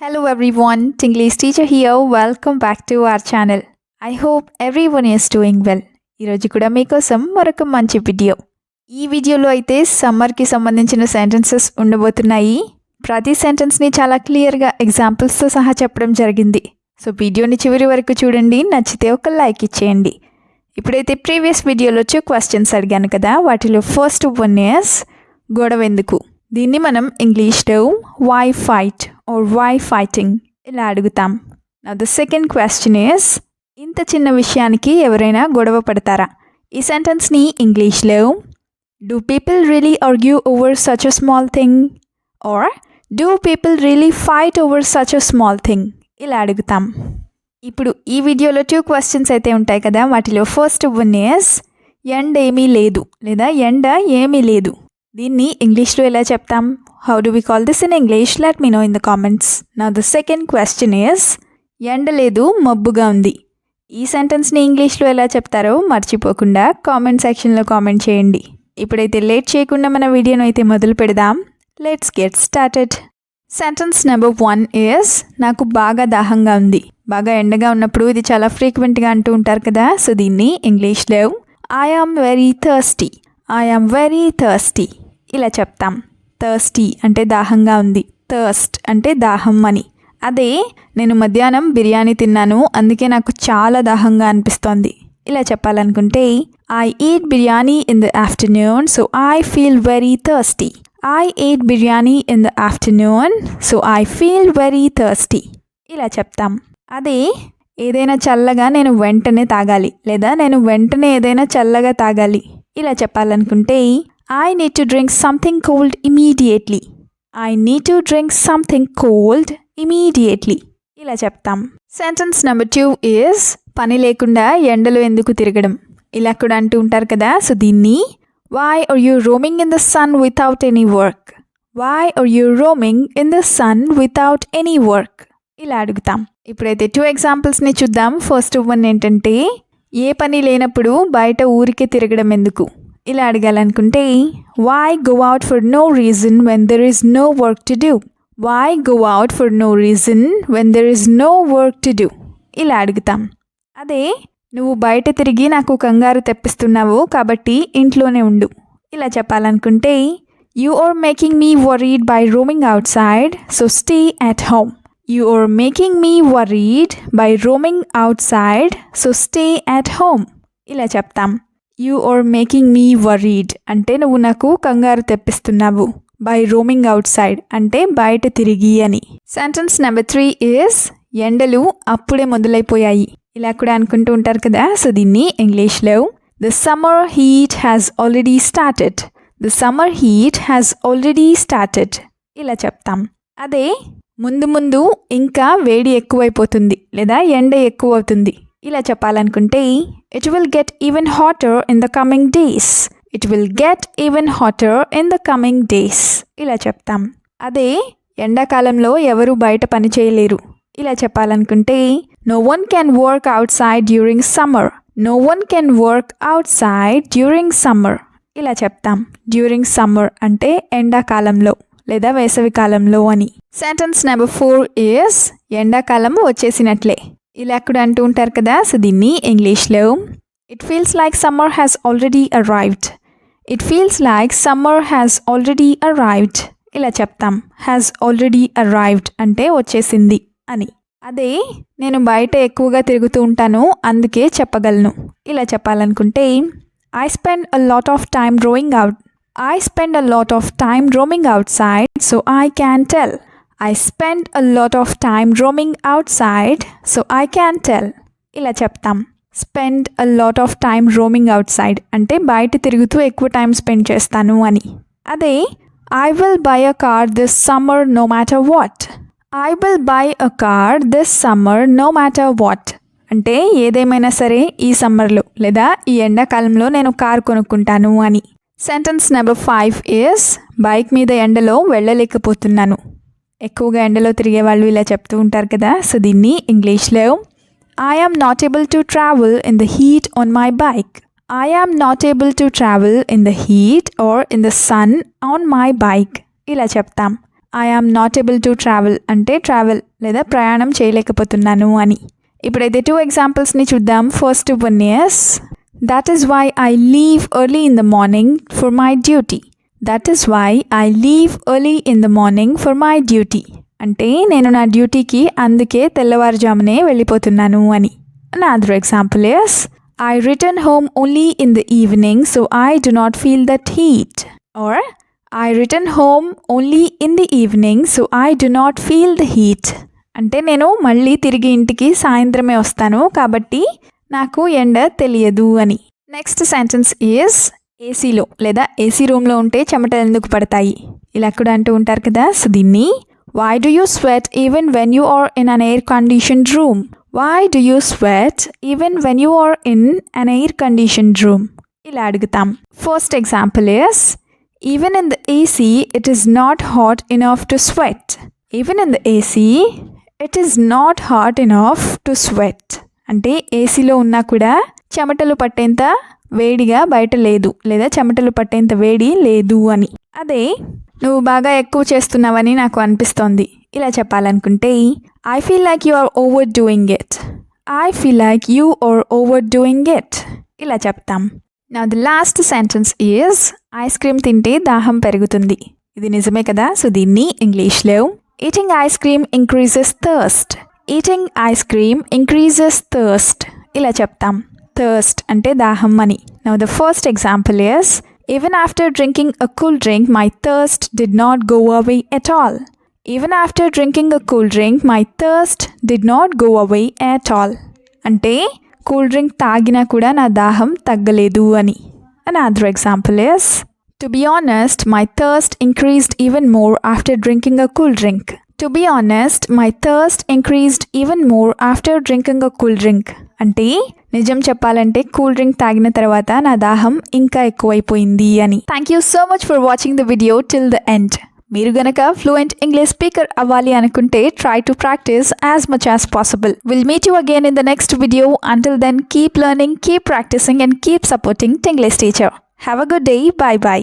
Hello everyone, Tinglish teacher here. Welcome back to our channel. I hope everyone is doing well. ఈరోజు కూడా మీకోసం మరొక మంచి video. ఈ వీడియోలో అయితే సమ్మర్కి సంబంధించిన సెంటెన్సెస్ ఉండబోతున్నాయి. ప్రతి సెంటెన్స్ని చాలా క్లియర్గా ఎగ్జాంపుల్స్తో సహా చెప్పడం జరిగింది. సో వీడియోని చివరి వరకు చూడండి, నచ్చితే ఒక లైక్ ఇచ్చేయండి. ఇప్పుడైతే ప్రీవియస్ వీడియోలో 2 క్వశ్చన్స్ అడిగాను కదా, వాటిలో ఫస్ట్ వన్ ఇస్ గొడవెందుకు. దీన్ని మనం ఇంగ్లీష్లో why fight or why fighting ఇలా అడుగుతాం. Now the second question is ఇంత చిన్న విషయానికి ఎవరైనా గొడవ పడతారా. ఈ సెంటెన్స్ని ఇంగ్లీష్లో do people really argue over such a small thing or do people really fight over such a small thing ఇలా అడుగుతాం. ఇప్పుడు ఈ వీడియోలో 2 క్వశ్చన్స్ అయితే ఉంటాయి కదా, వాటిలో ఫస్ట్ వన్ ఇస్ ఎండ ఏమీ లేదు లేదా ఎండ ఏమీ లేదు. దీన్ని ఇంగ్లీష్లో ఎలా చెప్తాం? How do we call this in English? Let me know in the comments. Now the second question is ఎండ లేదు మబ్బుగా ఉంది. ఈ సెంటెన్స్ని ఇంగ్లీష్లో ఎలా చెప్తారో మర్చిపోకుండా కామెంట్ సెక్షన్లో కామెంట్ చేయండి. ఇప్పుడైతే లేట్ చేయకుండా మన వీడియోను అయితే మొదలు పెడదాం. Let's get started. Sentence number 1 is నాకు బాగా దాహంగా ఉంది. బాగా ఎండగా ఉన్నప్పుడు ఇది చాలా ఫ్రీక్వెంట్గా అంటూ ఉంటారు కదా, సో దీన్ని ఇంగ్లీష్లో I am very thirsty, I am very thirsty ఇలా చెప్తాం. థర్స్టీ అంటే దాహంగా ఉంది, థర్స్ట్ అంటే దాహం అని. అదే నేను మధ్యాహ్నం బిర్యానీ తిన్నాను, అందుకే నాకు చాలా దాహంగా అనిపిస్తోంది ఇలా చెప్పాలనుకుంటే I eat biryani in the afternoon so I feel very thirsty. I eat biryani in the afternoon so I feel very thirsty ఇలా చెప్తాం. అదే ఏదైనా చల్లగా నేను వెంటనే తాగాలి లేదా నేను వెంటనే ఏదైనా చల్లగా తాగాలి ఇలా చెప్పాలనుకుంటే I need to drink something cold immediately. I need to drink something cold immediately ఇలా చెప్తాం. సెంటెన్స్ నెంబర్ 2 is పని లేకుండా ఎండలో ఎందుకు తిరగడం ఇలా కూడా అంటూ ఉంటారు కదా, సో దీన్ని why are you roaming in the sun without any work? Why are you roaming in the sun without any work ఇలా అడుగుతాం. ఇప్పుడైతే 2 ఎగ్జాంపుల్స్ని చూద్దాం. ఫస్ట్ వన్ ఏంటంటే ఏ పని లేనప్పుడు బయట ఊరికే తిరగడం ఎందుకు ఇలా అడగాలనుకుంటే why go out for no reason when there is no work to do. Why go out for no reason when there is no work to do ఇలా అడుగుతాం. అదే నువ్వు బయట తిరిగి నాకు కంగారు తెప్పిస్తున్నావు కాబట్టి ఇంట్లోనే ఉండు ఇలా చెప్పాలనుకుంటే you are making me worried by roaming outside so stay at home. You are making me worried by roaming outside so stay at home ఇలా చెప్తాం. You are making me worried అంటే నువ్వు నాకు కంగారు తెప్పిస్తున్నావు. By roaming outside అంటే బయట తిరిగి అని. సెంటెన్స్ నెంబర్ 3 ఇస్ ఎండలు అప్పుడే మొదలైపోయాయి ఇలా కూడా అనుకుంటూ ఉంటారు కదా, సో దీన్ని ఇంగ్లీష్లో the summer heat has already started. The summer heat has already started ఇలా చెప్తాం. అదే ముందు ముందు ఇంకా వేడి ఎక్కువైపోతుంది లేదా ఎండ ఎక్కువ అవుతుంది ఇలా చెప్పాలనుకుంటే it will get even hotter in the coming days. It will get even hotter in the coming days ఇలా చెప్తాం. అదే ఎండాకాలంలో ఎవరు బయట పని చేయలేరు ఇలా చెప్పాలనుకుంటే no one can work outside during summer. No one can work outside during summer ఇలా చెప్తాం. డ్యూరింగ్ సమ్మర్ అంటే ఎండాకాలంలో లేదా వేసవి కాలంలో అని. సెంటెన్స్ నెంబర్ 4 ఇస్ ఎండాకాలం వచ్చేసినట్లే ఇలా కూడా అంటూ ఉంటారు కదా, సో దీన్ని ఇంగ్లీష్లో it feels like summer has already arrived. It feels like summer has already arrived ఇలా చెప్తాం. హ్యాస్ ఆల్రెడీ అరైవ్డ్ అంటే వచ్చేసింది అని. అదే నేను బయట ఎక్కువగా తిరుగుతూ ఉంటాను అందుకే చెప్పగలను ఇలా చెప్పాలనుకుంటే I spend a lot of time rowing out. I spend a lot of time roaming outside so I can tell. I spend a lot of time roaming outside so I can tell ఇలా చెప్తాం. Spend a lot of time roaming outside అంటే బయట తిరుగుతూ ఎక్కువ time spend చేస్తాను అని. అదే I will buy a car this summer no matter what. I will buy a car this summer no matter what అంటే ఏదేమైనా సరే ఈ సమ్మర్లో లేదా ఈ ఎండాకాలంలో నేను కార్ కొనుక్కుంటాను అని. సెంటెన్స్ నెంబర్ 5 ఇస్ బైక్ మీద ఎండలో వెళ్ళలేకపోతున్నాను. ఎక్కువగా ఎండలో తిరిగే వాళ్ళు ఇలా చెప్తూ ఉంటారు కదా, సో దీన్ని ఇంగ్లీష్లో I am not able to travel in the heat on my bike. I am not able to travel in the heat or in the sun on my bike ఇలా చెప్తాం. I am not able to travel అంటే travel లేదా ప్రయాణం చేయలేకపోతున్నాను అని. ఇప్పుడైతే 2 ఎగ్జాంపుల్స్ని చూద్దాం. First one is that is why I leave early in the morning for my duty. That is why I leave early in the morning for my duty అంటే నేను నా డ్యూటీకి అందుకే తెల్లవారుజామునే వెళ్ళిపోతున్నాను అని. Another example is I return home only in the evening so I do not feel that heat. Or I return home only in the evening so I do not feel the heat. అంటే నేను మళ్ళీ తిరిగి ఇంటికి సాయంత్రమే వస్తాను కాబట్టి నాకు ఎండ తెలియదు అని. నెక్స్ట్ సెంటెన్స్ ఈజ్ ఏసీలో లేదా ఏసీ రూమ్లో ఉంటే చెమటలు ఎందుకు పడతాయి ఇలా కూడా అంటూ ఉంటారు కదా. సో దీన్ని why do you sweat even when you are in an air conditioned room? Why do you sweat even when you are in an air conditioned room? ఇలా అడుగుతాం. First example is even in the AC it is not hot enough to sweat. Even in the AC it is not hot enough to sweat. అంటే ఏసీలో ఉన్నా కూడా చెమటలు పట్టేంత వేడిగా బయట లేదు లేదా చెమటలు పట్టేంత వేడి లేదు అని. అదే నువ్వు బాగా ఎక్కువ చేస్తున్నావని నాకు అనిపిస్తోంది ఇలా చెప్పాలనుకుంటే I feel like you are overdoing it. I feel like you are overdoing it ఇలా చెప్తాం. Now the last sentence is ice cream తింటే దాహం పెరుగుతుంది. ఇది నిజమే కదా. సో దీన్ని ఇంగ్లీష్లో eating ice cream increases thirst. Eating ice cream increases thirst ఇలా చెప్తాం. థర్స్ట్ అంటే దాహం అని. Now the first example is even after drinking a cool drink my thirst did not go away at all. Even after drinking a cool drink my thirst did not go away at all. అంటే cool drink తాగినా కూడా నా దాహం తగ్గలేదు అని. Another example is to be honest my thirst increased even more after drinking a cool drink. To be honest my thirst increased even more after drinking a cool drink. అంటే నిజం చెప్పాలంటే cool drink తాగిన తర్వాత నా దాహం ఇంకా ఎక్కువైపోయింది అని. Thank you so much for watching the video till the end. మీరు గనక ఫ్లూయెంట్ ఇంగ్లీష్ స్పీకర్ అవ్వాలి అనుకుంటే try to practise as much as possible. Will meet you again in the next video. Until then keep learning, keep practising and keep supporting Tinglish Teacher. Have a good day. Bye by.